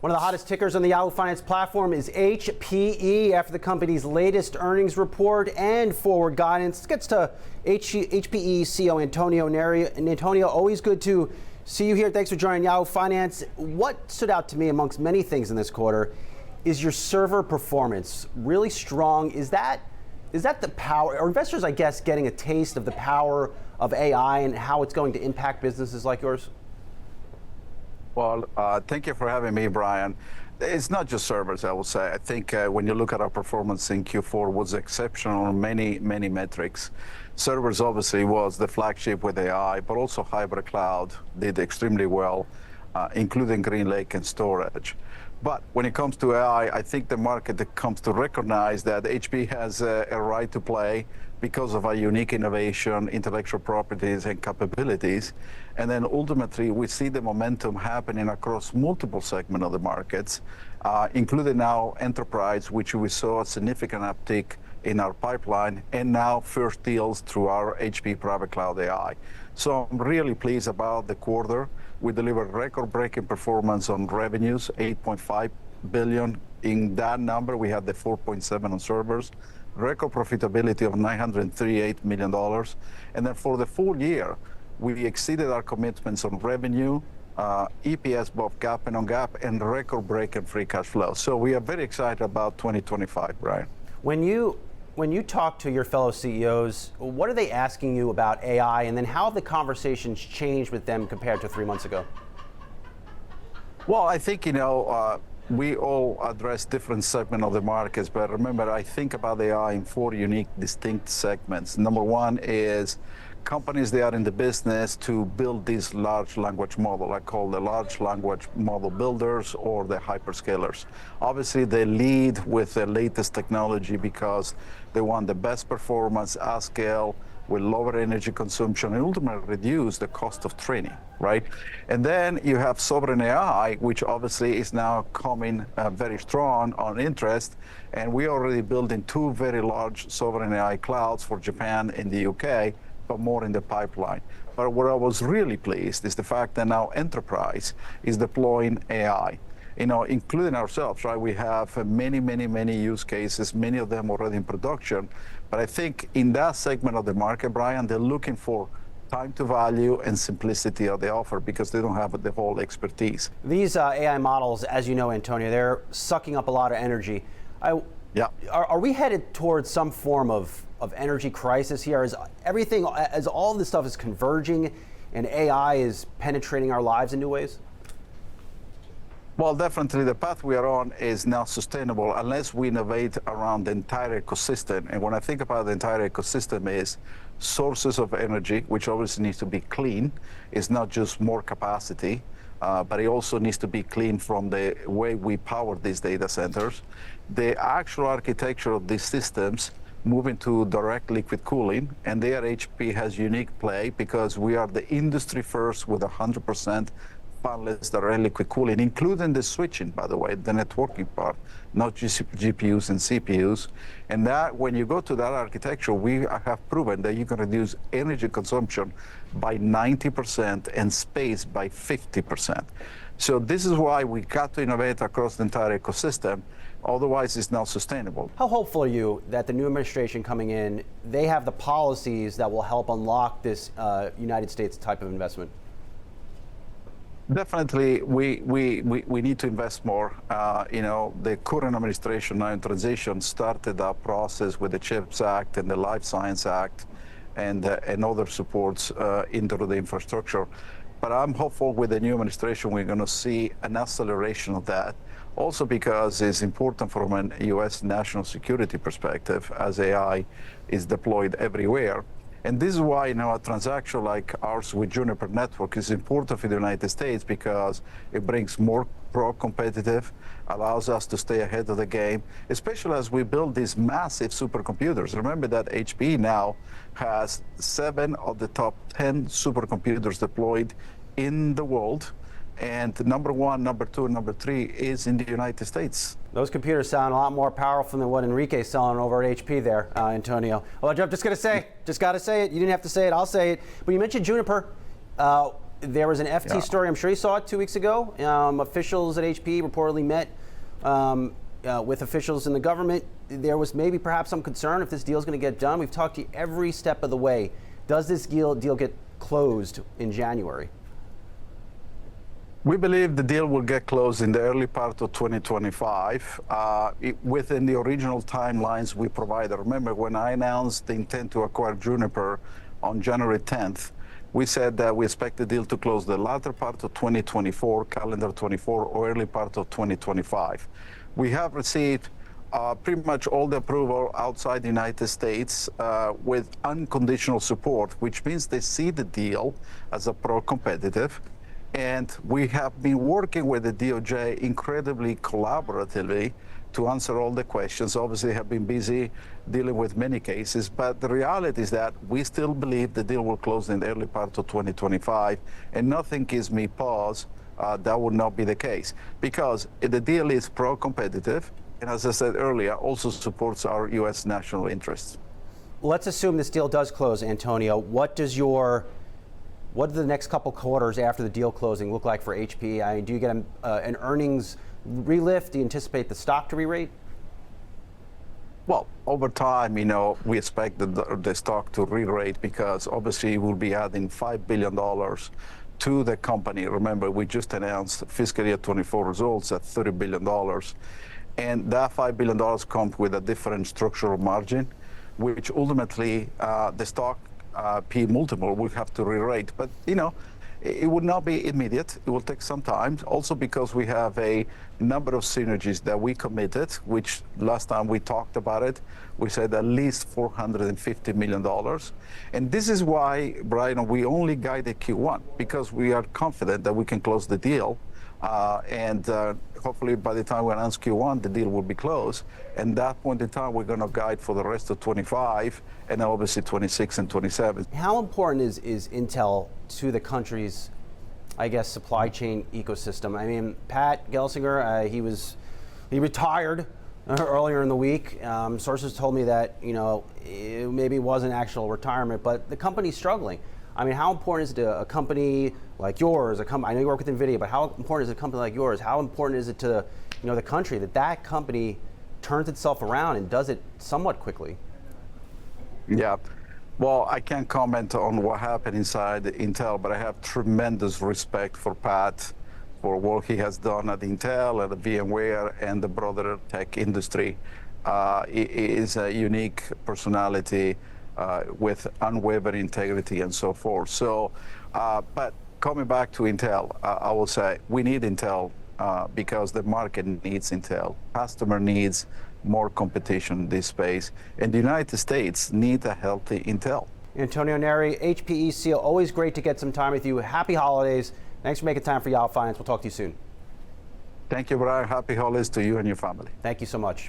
One of the hottest tickers on the Yahoo Finance platform is HPE after the company's latest earnings report and forward guidance. Let's get to HPE CEO Antonio Neri. And Antonio, always good to see you here. Thanks for joining Yahoo Finance. What stood out to me amongst many things in this quarter is your server performance. Really strong. Is that the power? Are investors, I guess, getting a taste of the power of AI and how it's going to impact businesses like yours? Well, thank you for having me, Brian. It's not just servers, I will say. I think when you look at our performance in Q4 was exceptional on many metrics. Servers obviously was the flagship with AI, but also hybrid cloud did extremely well, including GreenLake and storage. But when it comes to AI, I think the market comes to recognize that HP has a right to play because of our unique innovation, intellectual properties, and capabilities. And then ultimately, we see the momentum happening across multiple segments of the markets, including now enterprise, which we saw a significant uptick in our pipeline, and now first deals through our HP Private Cloud AI. So I'm really pleased about the quarter. We delivered record-breaking performance on revenues, 8.5 billion. In that number, we had the 4.7 on servers, record profitability of $938 million. And then for the full year, we exceeded our commitments on revenue, EPS, both GAAP and non-GAAP, and record-breaking free cash flow. So we are very excited about 2025, Brian. When you talk to your fellow CEOs, what are they asking you about AI, and then how have the conversations changed with them compared to 3 months ago? Well, I think, we all address different segments of the markets, but remember, I think about AI in 4 unique, distinct segments. Number one is companies that are in the business to build this large language model. I call the large language model builders or the hyperscalers. Obviously, they lead with the latest technology because they want the best performance at scale with lower energy consumption and ultimately reduce the cost of training, right? And then you have sovereign AI, which obviously is now coming very strong on interest. And we are already building 2 very large sovereign AI clouds for Japan and the UK, but more in the pipeline. But where I was really pleased is the fact that now enterprise is deploying AI, including ourselves, right? We have many use cases, many of them already in production. But I think in that segment of the market, Brian, they're looking for time to value and simplicity of the offer because they don't have the whole expertise. These AI models, as you know, Antonio, they're sucking up a lot of energy. Yeah. Are we headed towards some form of energy crisis here? As all this stuff is converging and AI is penetrating our lives in new ways? Well, definitely the path we are on is now sustainable unless we innovate around the entire ecosystem. And when I think about the entire ecosystem is sources of energy, which obviously needs to be clean. It's not just more capacity, but it also needs to be clean from the way we power these data centers. The actual architecture of these systems moving to direct liquid cooling, and there HP has unique play because we are the industry first with 100% fanless direct liquid cooling, including the switching, by the way, the networking part, not just GPUs and CPUs. And that, when you go to that architecture, we have proven that you can reduce energy consumption by 90% and space by 50%. So this is why we got to innovate across the entire ecosystem. Otherwise, it's not sustainable. How hopeful are you that the new administration coming in, they have the policies that will help unlock this United States type of investment? Definitely, we need to invest more. The current administration now in transition started that process with the CHIPS Act and the Life Science Act and other supports into the infrastructure. But I'm hopeful with the new administration, we're going to see an acceleration of that. Also because it's important from a U.S. national security perspective as AI is deployed everywhere. And this is why a transaction like ours with Juniper Networks is important for the United States because it brings more pro-competitive, allows us to stay ahead of the game, especially as we build these massive supercomputers. Remember that HPE now has 7 of the top 10 supercomputers deployed in the world. And number 1, number 2, number 3 is in the United States. Those computers sound a lot more powerful than what Enrique's selling over at HP there, Antonio. Well, I'm just going to say, got to say it. You didn't have to say it. I'll say it. But you mentioned Juniper. There was an FT story, I'm sure you saw it 2 weeks ago. Officials at HPE reportedly met with officials in the government. There was maybe perhaps some concern if this deal is going to get done. We've talked to you every step of the way. Does this deal get closed in January? We believe the deal will get closed in the early part of 2025 within the original timelines we provided. Remember, when I announced the intent to acquire Juniper on January 10th, we said that we expect the deal to close the latter part of 2024, calendar 24, or early part of 2025. We have received pretty much all the approval outside the United States with unconditional support, which means they see the deal as a pro-competitive. And we have been working with the DOJ incredibly collaboratively to answer all the questions. Obviously, have been busy dealing with many cases, but the reality is that we still believe the deal will close in the early part of 2025, and nothing gives me pause that would not be the case, because the deal is pro-competitive, and as I said earlier, also supports our U.S. national interests. Let's assume this deal does close, Antonio. What do the next couple quarters after the deal closing look like for HPE? I mean, do you get an earnings relift? Do you anticipate the stock to re-rate? Well, over time, we expect the stock to re-rate, because obviously we'll be adding $5 billion to the company. Remember, we just announced fiscal year 24 results at $30 billion. And that $5 billion comes with a different structural margin, which ultimately the stock P multiple will have to re-rate. But, it would not be immediate. It will take some time. Also because we have a number of synergies that we committed, which last time we talked about it, we said at least $450 million. And this is why, Brian, we only guided Q1, because we are confident that we can close the deal. And hopefully by the time we announce Q1, the deal will be closed. And that point in time, we're going to guide for the rest of 25 and obviously 26 and 27. How important is Intel to the country's, I guess, supply chain ecosystem? I mean, Pat Gelsinger, he retired earlier in the week. Sources told me that, it maybe wasn't actual retirement, but the company's struggling. I mean, how important is it to a company like yours? I know you work with NVIDIA, but how important is a company like yours? How important is it to the country that company turns itself around and does it somewhat quickly? Yeah. Well, I can't comment on what happened inside Intel, but I have tremendous respect for Pat, for what he has done at Intel, at VMware, and the broader tech industry. He is a unique personality with unwavering integrity and so forth. So, but coming back to Intel, I will say we need Intel because the market needs Intel. Customer needs more competition in this space, and the United States needs a healthy Intel. Antonio Neri, HPE CEO, always great to get some time with you. Happy holidays. Thanks for making time for Yahoo Finance. We'll talk to you soon. Thank you, Brian. Happy holidays to you and your family. Thank you so much.